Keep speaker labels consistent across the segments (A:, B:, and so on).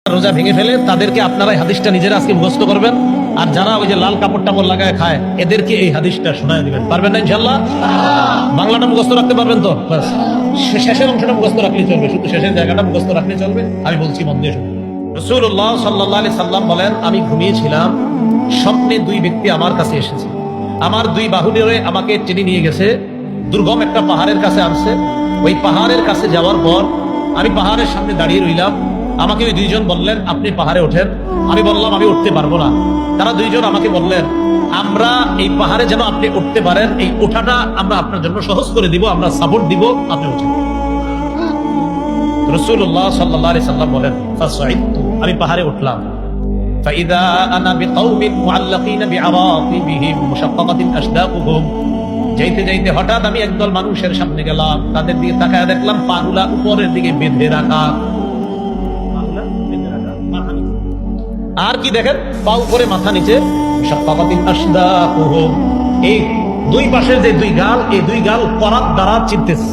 A: রোজা ভেঙে ফেলে তাদেরকে আপনারা এই হাদিসটা নিজেরা আজকে মুখস্থ করবেন, আর যারা ওই যে লাল কাপড় টাপড় লাগায় খায় এদেরকে এই হাদিসটা শোনায় দিবেন। পারবেন না ইনশাল্লাহ? বাংলাটা মুখস্থ রাখতে পারবেন তো? বাস শেষের অংশটা মুখস্থ রাখলেই চলবে, শুধু শেষের জায়গাটা মুখস্থ রাখলেই চলবে। আমি বলছি মন দিয়ে শুনুন। রাসূলুল্লাহ সাল্লাল্লাহু আলাইহি সাল্লাম বলেন, আমি ঘুমিয়েছিলাম, স্বপ্নে দুই ব্যক্তি আমার কাছে এসেছে, আমার দুই বাহু ধরে আমাকে টেনে নিয়ে গেছে, দুর্গম একটা পাহাড়ের কাছে আনছে। ওই পাহাড়ের কাছে যাওয়ার পর আমি পাহাড়ের সামনে দাঁড়িয়ে রইলাম। আমাকে ওই দুইজন বললেন, আপনি পাহাড়ে ওঠেন। আমি বললাম, আমি উঠতে পারবো না। তারা দুইজন আমাকে বললেন, আমরা এই পাহাড়ে যেন আপনি উঠতে পারেন, এই ওঠাটা আমরা আপনার জন্য সহজ করে দিব, আমরা সাপোর্ট দিব, আপনি উঠেন। রাসূলুল্লাহ সাল্লাল্লাহু আলাইহি সাল্লাম বলেন, ফাসাইতু, আমি পাহাড়ে উঠলাম। ফাইদা আনা বিকাউমিন মুআল্লাকিনা বিআরাতিবিহিম মুশাক্কাকাতিন আশদাকুহুম, যাইতে যাইতে হঠাৎ আমি একদল মানুষের সামনে গেলাম, তাদের দিকে তাকায় দেখলাম পাগুলা উপরের দিকে বেঁধে রাখা। আর কি দেখেন? পা উপরে মাথা নিচে। এই দুই পাশের যে দুই গাল, এই দুই গাল করাত দ্বারা চিনতেছে,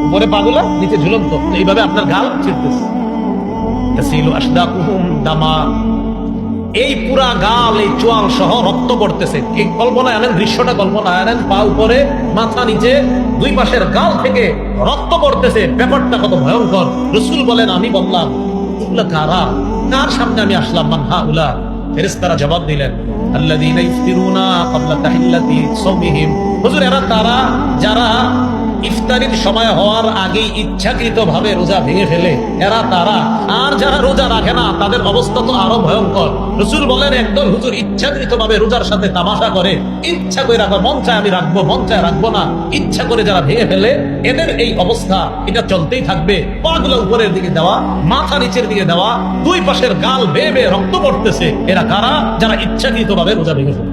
A: উপরে পাগুলা নিচে ঝুলন্ত, এইভাবে আপনার গাল চিনতেছে। এই পুরা গাল, এই চোয়াল সহ রক্ত পড়তেছে। এই কল্পনা আনেন, দৃশ্যটা কল্পনা আনেন, পা উপরে মাথা নিচে দুই পাশের গাল থেকে রক্ত পড়তেছে। ব্যাপারটা কত ভয়ঙ্কর। রাসূল বলেন, আমি বললাম, এগুলা কারা? কার সামনে আমি আসলাম? মান হাউলা? ফেরেশতারা জবাব দিলেন, আল্লাযীনা ইফতিরুনা ক্বাবলা তাহিল্লাতি সাওমিহিম, হুজুর এরা তারা যারা ইফতারির সময় হওয়ার আগেই ইচ্ছাকৃতভাবে রোজা ভেঙে ফেলে, এরা তারা। আর যারা রোজা রাখে না তাদের অবস্থা তো আরো ভয়ঙ্কর। রাসূল বলেন, একদল হুজুর ইচ্ছাকৃতভাবে রোজার সাথে তামাশা করে, ইচ্ছা করে রাখো, মন চায় আমি রাখবো, মন চায় রাখবো না, ইচ্ছা করে যারা ভেঙে ফেলে, এদের এই অবস্থা এটা চলতেই থাকবে। পাগুলো উপরের দিকে দেওয়া, মাথা নিচের দিকে দেওয়া, দুই পাশের গাল বেয়ে বেয়ে রক্ত পড়তেছে। এরা কারা? যারা ইচ্ছাকৃতভাবে রোজা ভেঙে ফেলে।